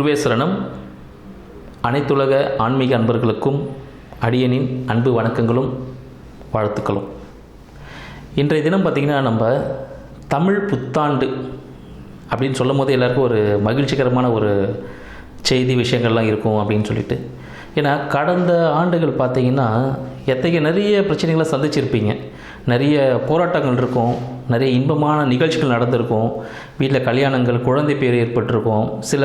குருவே சரணம். அனைத்துலக ஆன்மீக அன்பர்களுக்கும் அடியனின் அன்பு வணக்கங்களும் வாழ்த்துக்களும். இன்றைய தினம் பார்த்திங்கன்னா, நம்ம தமிழ் புத்தாண்டு அப்படின்னு சொல்லும் போது எல்லாருக்கும் ஒரு மகிழ்ச்சிகரமான ஒரு செய்தி விஷயங்கள்லாம் இருக்கும் அப்படின்னு சொல்லிட்டு. ஏன்னா கடந்த ஆண்டுகள் பார்த்திங்கன்னா நிறைய பிரச்சனைகளை சந்திச்சிருப்பீங்க. நிறைய போராட்டங்கள் இருக்கும், நிறைய இன்பமான நிகழ்ச்சிகள் நடந்திருக்கும், வீட்டில் கல்யாணங்கள், குழந்தை பேர் ஏற்பட்டிருக்கும், சில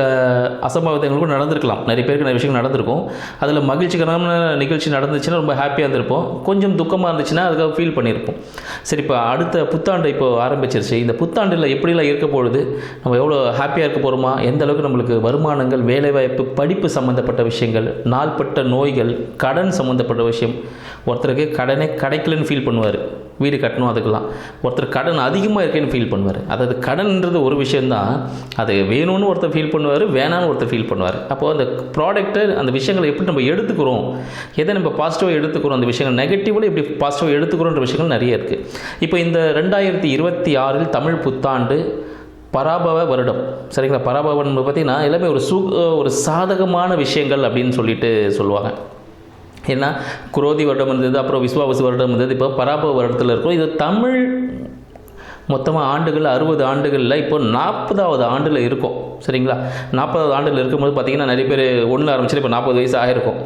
அசம்பாவிதங்களுக்கும் நடந்திருக்கலாம். நிறைய பேருக்கு நிறைய விஷயங்கள் நடந்திருக்கும். அதில் மகிழ்ச்சிகரமான நிகழ்ச்சி நடந்துச்சுன்னா ரொம்ப ஹாப்பியாக இருந்திருப்போம். கொஞ்சம் துக்கமாக இருந்துச்சுன்னா அதுக்காக ஃபீல் பண்ணியிருப்போம். சரி, இப்போ அடுத்த புத்தாண்டு இப்போ ஆரம்பிச்சிருச்சு. இந்த புத்தாண்டில் எப்படிலாம் இருக்க பொழுது நம்ம எவ்வளோ ஹாப்பியாக இருக்க போகிறோமா, எந்த அளவுக்கு நம்மளுக்கு வருமானங்கள், வேலைவாய்ப்பு, படிப்பு சம்மந்தப்பட்ட விஷயங்கள், நாள்பட்ட நோய்கள், கடன் சம்மந்தப்பட்ட விஷயம். ஒருத்தருக்கு கடனே கிடைக்கலன்னு ஃபீல் பண்ணுவார், வீடு கட்டணும் அதுக்கெல்லாம். ஒருத்தர் கடன் அதிகமாக இருக்கேன்னு ஃபீல் பண்ணுவார். அதாவது கடன்ன்றது ஒரு விஷயந்தான், அது வேணும்னு ஒருத்தர் ஃபீல் பண்ணுவார், வேணான்னு ஒருத்தர் ஃபீல் பண்ணுவார். அப்போது அந்த ப்ராடக்ட்டு, அந்த விஷயங்களை எப்படி நம்ம எடுத்துக்கிறோம், எதை நம்ம பாசிட்டிவாக எடுத்துக்கிறோம், அந்த விஷயங்கள் நெகட்டிவில் எப்படி பாசிட்டிவாக எடுத்துக்கிறோன்ற விஷயங்கள் நிறைய இருக்குது. இப்போ இந்த 2026 தமிழ் புத்தாண்டு பராபவ வருடம், சரிங்களா? பராபவன் பார்த்திங்கன்னா எல்லாமே ஒரு சாதகமான விஷயங்கள் அப்படின்னு சொல்லிட்டு சொல்லுவாங்க. ஏன்னா குரோதி வருடம் இருந்தது, அப்புறம் விஸ்வாவசு வருடம் இருந்தது, இப்போ பராபவ வருடத்தில் இருக்கும். இது தமிழ் மொத்தமாக ஆண்டுகள் 60 ஆண்டுகளில் இப்போ 40வது ஆண்டில் இருக்கும், சரிங்களா? 40வது ஆண்டில் இருக்கும்போது பார்த்திங்கன்னா நிறைய பேர் ஒன்றில் ஆரம்பிச்சு இப்போ 40 வயசு ஆகிருக்கும்.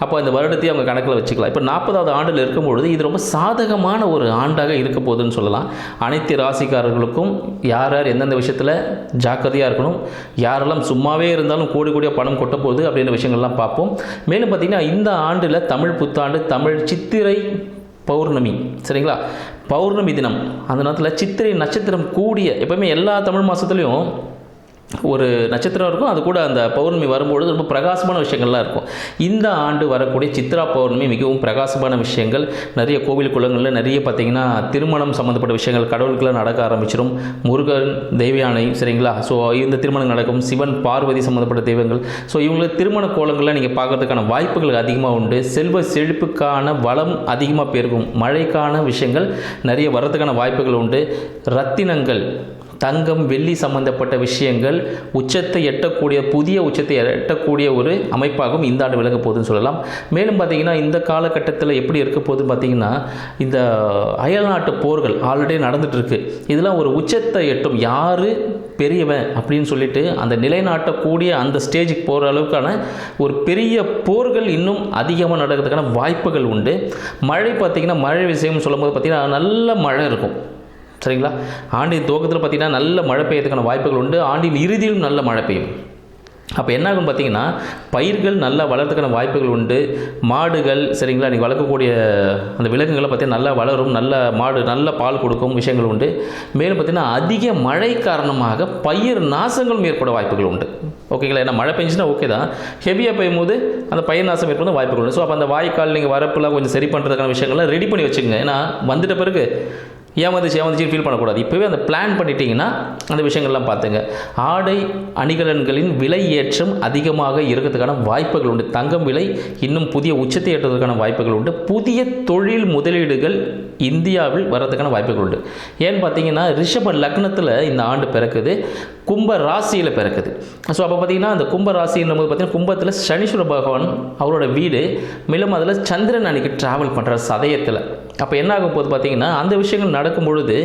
அப்போ இந்த வருடத்தையும் அவங்க கணக்கில் வச்சுக்கலாம். இப்போ 40வது ஆண்டில் இருக்கும்பொழுது இது ரொம்ப சாதகமான ஒரு ஆண்டாக இருக்க போகுதுன்னு சொல்லலாம். அனைத்து ராசிக்காரர்களுக்கும் யார் யார் எந்தெந்த விஷயத்தில் ஜாக்கிரதையாக இருக்கணும், யாரெல்லாம் சும்மாவே இருந்தாலும் கோடி கோடியாக பணம் கொட்ட போகுது அப்படின்ற விஷயங்கள்லாம் பார்ப்போம். மேலும் பார்த்திங்கன்னா இந்த ஆண்டில் தமிழ் புத்தாண்டு தமிழ் சித்திரை பௌர்ணமி, சரிங்களா? பௌர்ணமி தினம், அந்த நேரத்தில் சித்திரை நட்சத்திரம் கூடிய, எப்போவுமே எல்லா தமிழ் மாதத்துலேயும் ஒரு நட்சத்திரம் இருக்கும், அது கூட அந்த பௌர்ணமி வரும்பொழுது ரொம்ப பிரகாசமான விஷயங்கள்லாம் இருக்கும். இந்த ஆண்டு வரக்கூடிய சித்ரா பௌர்ணமி மிகவும் பிரகாசமான விஷயங்கள். நிறைய கோவில் குளங்களில் நிறைய பார்த்திங்கன்னா திருமணம் சம்மந்தப்பட்ட விஷயங்கள், கடவுளுக்கெல்லாம் நடக்க ஆரம்பிச்சிடும். முருகன், தெய்வயானை, சரிங்களா? ஸோ இந்த திருமணம் நடக்கும். சிவன், பார்வதி சம்மந்தப்பட்ட தெய்வங்கள். ஸோ இவங்களுக்கு திருமண கோலங்களில் நீங்கள் பார்க்கறதுக்கான வாய்ப்புகள் அதிகமாக உண்டு. செல்வ செழிப்புக்கான வளம் அதிகமாக பெருகும். மழைக்கான விஷயங்கள் நிறைய வர்றதுக்கான வாய்ப்புகள் உண்டு. ரத்தினங்கள், தங்கம், வெள்ளி சம்பந்தப்பட்ட விஷயங்கள் உச்சத்தை எட்டக்கூடிய, புதிய உச்சத்தை எட்டக்கூடிய ஒரு அமைப்பாகவும் இந்த ஆண்டு விலக போகுதுன்னு சொல்லலாம். மேலும் பார்த்திங்கன்னா இந்த காலகட்டத்தில் எப்படி இருக்க போகுதுன்னு பார்த்திங்கன்னா, இந்த அயல்நாட்டு போர்கள் ஆல்ரெடி நடந்துகிட்ருக்கு. இதெல்லாம் ஒரு உச்சத்தை எட்டும். யார் பெரியவன் அப்படின்னு சொல்லிட்டு அந்த நிலைநாட்டக்கூடிய அந்த ஸ்டேஜுக்கு போகிற அளவுக்கான ஒரு பெரிய போர்கள் இன்னும் அதிகமாக நடக்கிறதுக்கான வாய்ப்புகள் உண்டு. மழை பார்த்திங்கன்னா, மழை விஷயம் சொல்லும் போது பார்த்திங்கன்னா நல்ல மழை இருக்கும், சரிங்களா? ஆண்டின் துவக்கத்தில் பார்த்திங்கன்னா நல்ல மழை பெய்யறதுக்கான வாய்ப்புகள் உண்டு. ஆண்டின் இறுதியிலும் நல்ல மழை பெய்யும். அப்போ என்ன ஆகும் பார்த்திங்கன்னா, பயிர்கள் நல்லா வளர்த்துக்கான வாய்ப்புகள் உண்டு. மாடுகள், சரிங்களா, நீங்கள் வளர்க்கக்கூடிய அந்த விலங்குகளை பார்த்திங்கன்னா நல்லா வளரும், நல்ல மாடு நல்ல பால் கொடுக்கும் விஷயங்கள் உண்டு. மேலும் பார்த்திங்கன்னா அதிக மழை காரணமாக பயிர் நாசங்களும் ஏற்பட வாய்ப்புகள் உண்டு, ஓகேங்களா? ஏன்னா மழை பெஞ்சுன்னா ஓகே தான், ஹெவியாக பெய்யும் போது அந்த பயிர் நாசம் ஏற்பட வாய்ப்புகள் உண்டு. ஸோ அப்போ அந்த வாய்க்கால் நீங்கள் வரப்புலாம் கொஞ்சம் சரி பண்ணுறதுக்கான விஷயங்கள்லாம் ரெடி பண்ணி வச்சுக்கோங்க. ஏன்னா வந்துட்ட பிறகு ஏமாந்துச்சு ஃபீல் பண்ணக்கூடாது. இப்போவே அந்த பிளான் பண்ணிட்டீங்கன்னா அந்த விஷயங்கள்லாம் பார்த்துங்க. ஆடை அணிகலன்களின் விலை ஏற்றம் அதிகமாக இருக்கிறதுக்கான வாய்ப்புகள் உண்டு. தங்கம் விலை இன்னும் புதிய உச்சத்தை ஏற்றுவதற்கான வாய்ப்புகள் உண்டு. புதிய தொழில் முதலீடுகள் இந்தியாவில் வர்றதுக்கான வாய்ப்புகள் உண்டு. ஏன்னு பார்த்தீங்கன்னா ரிஷப லக்னத்தில் இந்த ஆண்டு பிறக்குது, கும்ப ராசியில் பிறக்குது. ஸோ அப்போ பார்த்திங்கன்னா அந்த கும்ப ராசின்னும் போது பார்த்திங்கன்னா கும்பத்தில் சனீஸ்வர பகவான் அவரோட வீடு, மேலும் அதில் சந்திரன் அன்னைக்கு ட்ராவல் பண்ணுற சதயத்தில். அப்போ என்ன ஆகும் போது பார்த்திங்கன்னா அந்த விஷயங்கள் நடக்கும் பொழுது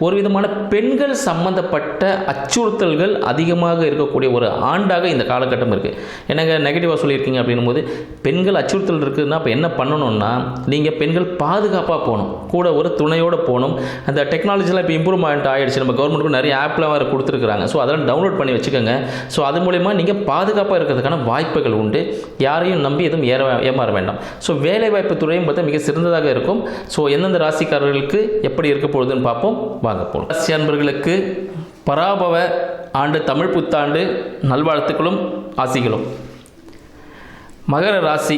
ஒரு விதமான பெண்கள் சம்மந்தப்பட்ட அச்சுறுத்தல்கள் அதிகமாக இருக்கக்கூடிய ஒரு ஆண்டாக இந்த காலகட்டம் இருக்குது. எனக்கு நெகட்டிவாக சொல்லியிருக்கீங்க அப்படின்னும் போது பெண்கள் அச்சுறுத்தல் இருக்குதுன்னா அப்போ என்ன பண்ணணும்னா, நீங்கள் பெண்கள் பாதுகாப்பாக போகணும், கூட ஒரு துணையோடு போகணும். அந்த டெக்னாலஜிலாம் இப்போ இம்ப்ரூவ்மெண்ட் ஆகிடுச்சு, நம்ம கவர்மெண்ட்டுக்கு நிறைய ஆப்லாம் வேறு கொடுத்துருக்குறாங்க. ஸோ அதெல்லாம் டவுன்லோட் பண்ணி வச்சுக்கோங்க. ஸோ அது மூலமா நீங்கள் பாதுகாப்பாக இருக்கிறதுக்கான வாய்ப்புகள் உண்டு. யாரையும் நம்பி எதுவும் ஏமாற வேண்டாம். ஸோ வேலைவாய்ப்பு துறையும் பார்த்தா மிக சிறந்ததாக இருக்கும். ஸோ எந்தெந்த ராசிக்காரர்களுக்கு எப்படி இருக்க போகுதுன்னு பார்ப்போம், வாங்க போகலாம். ராசி அன்பர்களுக்கு பராபவ ஆண்டு தமிழ் புத்தாண்டு நல்வாழ்த்துக்களும் ஆசிகளும். மகர ராசி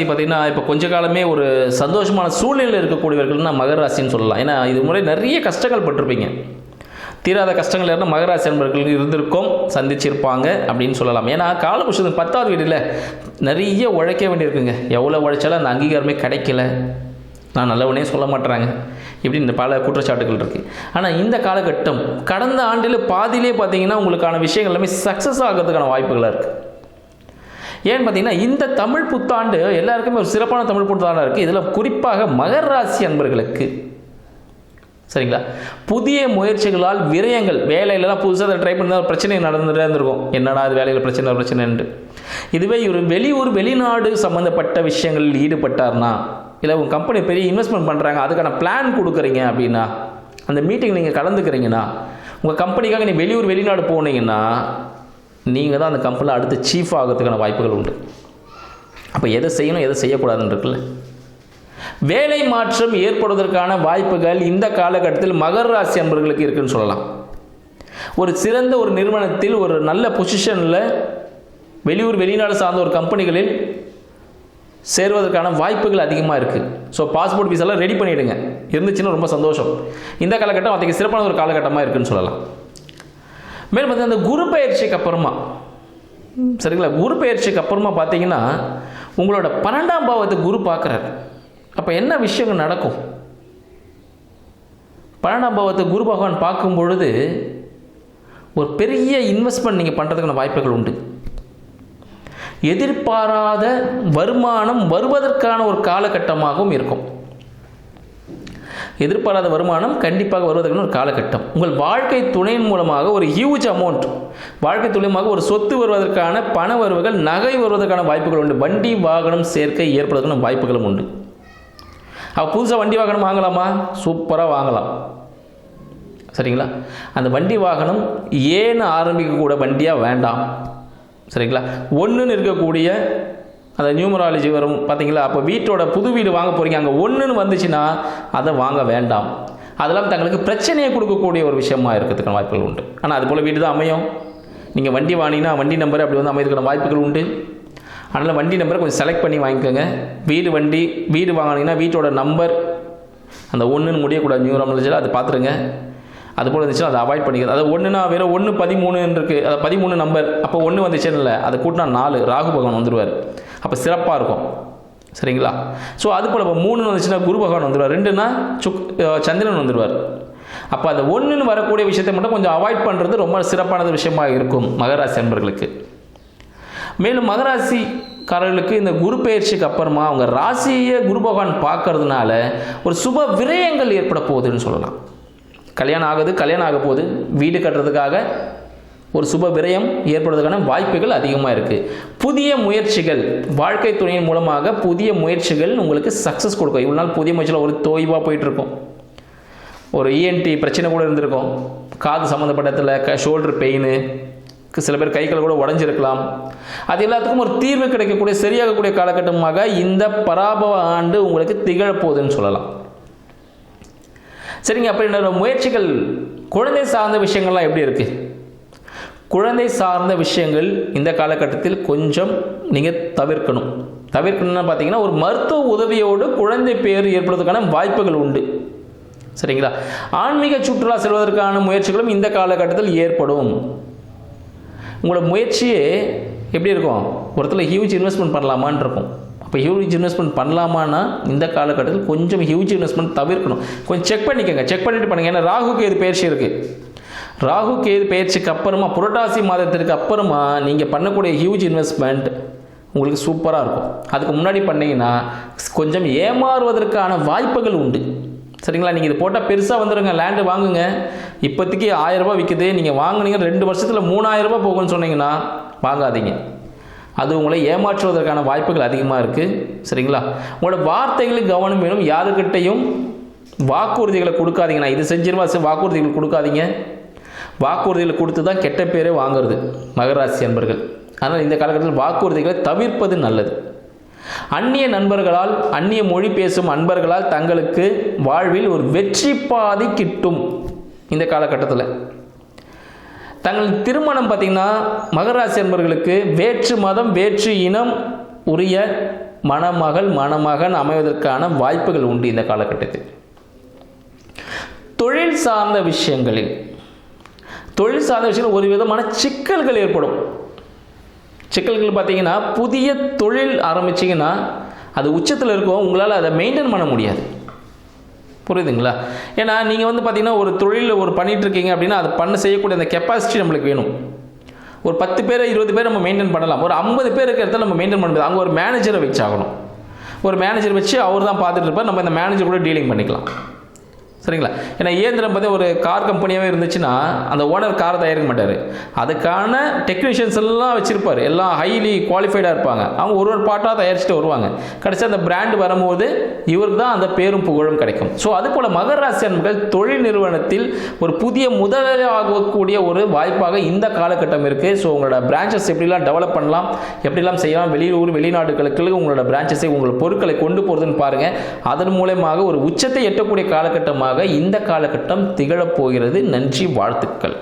பார்த்திங்கன்னா இப்போ கொஞ்ச காலமே ஒரு சந்தோஷமான சூழ்நிலையில் இருக்கக்கூடியவர்கள்னா மகர ராசின்னு சொல்லலாம். ஏன்னா இது முறை நிறைய கஷ்டங்கள் பட்டிருப்பீங்க. தீராத கஷ்டங்கள் யாருன்னா மகராசி அன்பர்கள் இருந்திருக்கும், சந்திச்சிருப்பாங்க அப்படின்னு சொல்லலாம். ஏன்னா காலபுருஷன் 10வது வீட்டில் நிறைய உழைக்க வேண்டியிருக்குங்க. எவ்வளோ உழைச்சாலும் அந்த அங்கீகாரமே கிடைக்கல, நான் நல்லவனே சொல்ல மாட்டேறாங்க. இப்படி பல குற்றச்சாட்டுகள் இருக்குது. ஆனால் இந்த காலகட்டம் கடந்த ஆண்டில் பாதியிலே பார்த்தீங்கன்னா உங்களுக்கான விஷயங்கள் எல்லாமே சக்ஸஸ் ஆகிறதுக்கான வாய்ப்புகளாக இருக்குது. ஏன்னு பார்த்தீங்கன்னா இந்த தமிழ் புத்தாண்டு எல்லாருக்குமே ஒரு சிறப்பான தமிழ் புத்தாண்டாக இருக்குது. இதில் குறிப்பாக மகர ராசி அன்பர்களுக்கு சரிங்களா, புதிய முயற்சிகளால் விரயங்கள், வேலையிலலாம் புதுசாக அதை ட்ரை பண்ணி பிரச்சனை நடந்துகிட்டே இருந்திருக்கும். என்னடா அது வேலையில் பிரச்சனைன்ட்டு. இதுவே இவர் வெளியூர் வெளிநாடு சம்மந்தப்பட்ட விஷயங்களில் ஈடுபட்டார்னா, இல்லை உங்கள் கம்பெனி பெரிய இன்வெஸ்ட்மெண்ட் பண்ணுறாங்க, அதுக்கான பிளான் கொடுக்குறீங்க அப்படின்னா, அந்த மீட்டிங் நீங்கள் கலந்துக்கிறீங்கன்னா, உங்கள் கம்பெனிக்காக நீ வெளியூர் வெளிநாடு போனீங்கன்னா நீங்கள் தான் அந்த கம்பெனியில் அடுத்து சீஃப் ஆகிறதுக்கான வாய்ப்புகள் உண்டு. அப்போ எதை செய்யணும் எதை செய்யக்கூடாதுன்னு இருக்குல்ல. வேலை மாற்றம் ஏற்படுவதற்கான வாய்ப்புகள் இந்த காலகட்டத்தில் மகர ராசி அன்பர்களுக்கு இருக்குன்னு சொல்லலாம். ஒரு சிறந்த ஒரு நிறுவனத்தில் ஒரு நல்ல பொசிஷனில் வெளியூர் வெளிநாடு சார்ந்த ஒரு கம்பெனிகளில் சேர்வதற்கான வாய்ப்புகள் அதிகமாக இருக்குது. ஸோ பாஸ்போர்ட் விசாலாம் ரெடி பண்ணிவிடுங்க, இருந்துச்சுன்னா ரொம்ப சந்தோஷம். இந்த காலகட்டம் அதுக்கு சிறப்பான ஒரு காலகட்டமாக இருக்குதுன்னு சொல்லலாம். மேலும் பார்த்தீங்கன்னா அந்த குரு பயிற்சிக்கு அப்புறமா சரிங்களா, குரு பயிற்சிக்கு அப்புறமா பார்த்தீங்கன்னா உங்களோட 12ஆம் பாவத்தை குரு பார்க்குறாரு. அப்போ என்ன விஷயங்கள் நடக்கும்? 12ஆம் பாவத்தை குரு பகவான் பார்க்கும் பொழுது ஒரு பெரிய இன்வெஸ்ட்மெண்ட் நீங்கள் பண்ணுறதுக்கான வாய்ப்புகள் உண்டு. எதிர்பாராத வருமானம் வருவதற்கான ஒரு காலகட்டமாகவும் இருக்கும். எதிர்பாராத வருமானம் கண்டிப்பாக வருவதற்கான ஒரு காலகட்டம். உங்கள் வாழ்க்கை துணையின் மூலமாக ஒரு ஹியூஜ் அமௌண்ட், வாழ்க்கை துணையமாக ஒரு சொத்து வருவதற்கான பண வரவுகள், நகை வருவதற்கான வாய்ப்புகள் உண்டு. வண்டி வாகனம் சேர்க்கை ஏற்படுவதற்கான வாய்ப்புகளும் உண்டு. புதுசாக வண்டி வாகனம் வாங்கலாமா? சூப்பராக வாங்கலாம். சரிங்களா, அந்த வண்டி வாகனம் ஏன்னு ஆரம்பிக்கக்கூட வண்டியாக வேண்டாம். சரிங்களா, ஒன்றுன்னு இருக்கக்கூடிய அந்த நியூமராலஜி வரும் பார்த்தீங்களா. அப்போ வீட்டோட புது வீடு வாங்க போகிறீங்க, அங்கே ஒன்றுன்னு வந்துச்சுன்னா அதை வாங்க வேண்டாம். அதெல்லாம் தங்களுக்கு பிரச்சனையை கொடுக்கக்கூடிய ஒரு விஷயமா இருக்கிறதுக்கான வாய்ப்புகள் உண்டு. ஆனால் அது போல் வீடு தான் அமையும். நீங்கள் வண்டி வாங்கினீங்கன்னா வண்டி நம்பர் அப்படி வந்து அமைக்கிறதுக்கான வாய்ப்புகள் உண்டு. அதனால் வண்டி நம்பரை கொஞ்சம் செலக்ட் பண்ணி வாங்கிக்கோங்க. வீடு வாங்கினீங்கன்னா வீட்டோட நம்பர் அந்த ஒன்றுன்னு முடியக்கூடாது, நியூமராலஜியில் அது பார்த்துருங்க. அது போல் இருந்துச்சுன்னா அதை அவாய்ட் பண்ணிக்கிறது. அது ஒன்றுனா வெறும் 1 13 இருக்குது, அது 13 நம்பர். அப்போ 1 வந்துச்சுன்னு இல்லை, அதை கூட்டினா 4 ராகு பகவான் வந்துடுவார். அப்போ சிறப்பாக இருக்கும். சரிங்களா, ஸோ அது போல் இப்போ 3 வந்துச்சுன்னா குரு பகவான் வந்துடுவார், 2னா சந்திரன் வந்துடுவார். அப்போ அந்த 1ன்னு வரக்கூடிய விஷயத்தை மட்டும் கொஞ்சம் அவாய்ட் பண்ணுறது ரொம்ப சிறப்பானது விஷயமாக இருக்கும் மகராசி அன்பர்களுக்கு. மேலும் மகராசிக்காரர்களுக்கு இந்த குரு பயிற்சிக்கு அப்புறமா அவங்க ராசியை குரு பகவான் பார்க்கறதுனால ஒரு சுப விரயங்கள் ஏற்பட போகுதுன்னு சொல்லலாம். கல்யாணம் ஆக போகுது, வீடு கட்டுறதுக்காக ஒரு சுப விரயம் ஏற்படுவதற்கான வாய்ப்புகள் அதிகமாக இருக்குது. புதிய முயற்சிகள், வாழ்க்கை துணையின் மூலமாக புதிய முயற்சிகள் உங்களுக்கு சக்ஸஸ் கொடுக்கும். இவ்வளோ நாள் புதிய முயற்சியில் ஒரு தோய்வாக போயிட்டுருக்கும், ஒரு இஎன்டி பிரச்சனை கூட இருந்திருக்கும், காது சம்மந்தப்பட்டத்தில் ஷோல்டர் பெயின், சில பேர் கைகள் கூட உடஞ்சிருக்கலாம். அது எல்லாத்துக்கும் ஒரு தீர்வு கிடைக்கக்கூடிய சரியாகக்கூடிய காலகட்டமாக இந்த பராபவ ஆண்டு உங்களுக்கு திகழப்போகுதுன்னு சொல்லலாம். சரிங்க, அப்போ என்னோட முயற்சிகள் குழந்தை சார்ந்த விஷயங்கள்லாம் எப்படி இருக்குது? குழந்தை சார்ந்த விஷயங்கள் இந்த காலகட்டத்தில் கொஞ்சம் நீங்கள் தவிர்க்கணும்னு பார்த்தீங்கன்னா ஒரு மருத்துவ உதவியோடு குழந்தை பேர் ஏற்படுவதற்கான வாய்ப்புகள் உண்டு. சரிங்களா, ஆன்மீக சுற்றுலா செல்வதற்கான முயற்சிகளும் இந்த காலகட்டத்தில் ஏற்படும். உங்களோட முயற்சியே எப்படி இருக்கும்? ஒருத்தர் ஹியூஜ் இன்வெஸ்ட்மெண்ட் பண்ணலாமான்னு இருக்கும். அப்போ ஹியூஜ் இன்வெஸ்ட்மெண்ட் பண்ணலாமான்னா இந்த காலகட்டத்தில் கொஞ்சம் ஹியூஜ் இன்வெஸ்ட்மெண்ட் தவிர்க்கணும். கொஞ்சம் செக் பண்ணிவிட்டு பண்ணுங்கள். ஏன்னா ராகு கேது பயிற்சி இருக்குது. ராகு கேது பயிற்சிக்கு அப்புறமா புரட்டாசி மாதத்திற்கு அப்புறமா நீங்கள் பண்ணக்கூடிய ஹியூஜ் இன்வெஸ்ட்மெண்ட் உங்களுக்கு சூப்பராக இருக்கும். அதுக்கு முன்னாடி பண்ணிங்கன்னா கொஞ்சம் ஏமாறுவதற்கான வாய்ப்புகள் உண்டு. சரிங்களா, நீங்கள் இது போட்டால் பெருசாக வந்துடுங்க, லேண்டு வாங்குங்க. இப்போதைக்கு 1000 ரூபா விற்குது, நீங்கள் வாங்குனீங்க 2 வருஷத்தில் 3000 ரூபா போகும்னு சொன்னீங்கன்னா வாங்காதீங்க. அது உங்களை ஏமாற்றுவதற்கான வாய்ப்புகள் அதிகமாக இருக்குது. சரிங்களா, உங்களோட வார்த்தைகளுக்கு கவனம் வேணும். யாருக்கிட்டையும் வாக்குறுதிகளை கொடுக்காதீங்க. நான் இது செஞ்சிருவா வாக்குறுதிகள் கொடுக்காதீங்க. வாக்குறுதிகளை கொடுத்து தான் கெட்ட பேரே வாங்குறது மகராசி அன்பர்கள். அதனால் இந்த காலகட்டத்தில் வாக்குறுதிகளை தவிர்ப்பது நல்லது. அந்நிய நண்பர்களால், அந்நிய மொழி பேசும் அன்பர்களால் தங்களுக்கு வாழ்வில் ஒரு வெற்றி பாதை கிட்டும். இந்த காலகட்டத்தில் தங்கள் திருமணம் பார்த்திங்கன்னா மகராசி அன்பர்களுக்கு வேற்று மதம் வேற்று இனம் உரிய மணமகன் அமைவதற்கான வாய்ப்புகள் உண்டு. இந்த காலகட்டத்தில் தொழில் சார்ந்த விஷயங்களில் ஒரு விதமான சிக்கல்கள் ஏற்படும். சிக்கல்கள் பார்த்தீங்கன்னா புதிய தொழில் ஆரம்பிச்சிங்கன்னா அது உச்சத்தில் இருக்கும், உங்களால் அதை மெயின்டைன் பண்ண முடியாது. புரியுதுங்களா? ஏன்னா நீங்கள் வந்து பார்த்தீங்கன்னா ஒரு தொழிலில் ஒரு பண்ணிகிட்டு இருக்கீங்க அப்படின்னா அது செய்யக்கூடிய அந்த கெப்பாசிட்டி நம்மளுக்கு வேணும். ஒரு 10 பேர் 20 பேர் நம்ம மெயின்டைன் பண்ணலாம். ஒரு 50 பேர் இருக்கிற இடத்துல நம்ம மெயின்டைன் பண்ணுறது அங்கே ஒரு மேனேஜரை வச்சாகணும். ஒரு மேனேஜர் வச்சு அவர் தான் பார்த்துட்டு இருப்பார். நம்ம இந்த மேனேஜர் கூட டீலிங் பண்ணிக்கலாம். சரிங்களா? ஏன்னா இயந்திரம் பார்த்து ஒரு கார் கம்பெனியாகவே இருந்துச்சுன்னா அந்த ஓனர் கார் தயாரிக்க மாட்டார். அதுக்கான டெக்னீஷியன்ஸ் எல்லாம் வச்சுருப்பார். எல்லாம் ஹைலி குவாலிஃபைடாக இருப்பாங்க. அவங்க ஒரு பாட்டாக தயாரிச்சுட்டு வருவாங்க. கடைசி அந்த பிராண்டு வரும்போது இவருக்கு தான் அந்த பேரும் புகழும் கிடைக்கும். ஸோ அதுபோல் மகர ராசி அன்பர்கள் தொழில் நிறுவனத்தில் ஒரு புதிய முதலாகக்கூடிய ஒரு வாய்ப்பாக இந்த காலகட்டம் இருக்குது. ஸோ உங்களோட பிரான்ச்சஸ் எப்படிலாம் டெவலப் பண்ணலாம், எப்படிலாம் செய்யலாம், வெளியூர் வெளிநாடுகளுக்கு உங்களோட பிரான்ச்சஸை உங்கள் பொருட்களை கொண்டு போகிறதுன்னு பாருங்கள். அதன் மூலமாக ஒரு உச்சத்தை எட்டக்கூடிய காலகட்டமாக இந்த காலகட்டம் திகழப் போகிறது. நன்றி, வாழ்த்துக்கள்.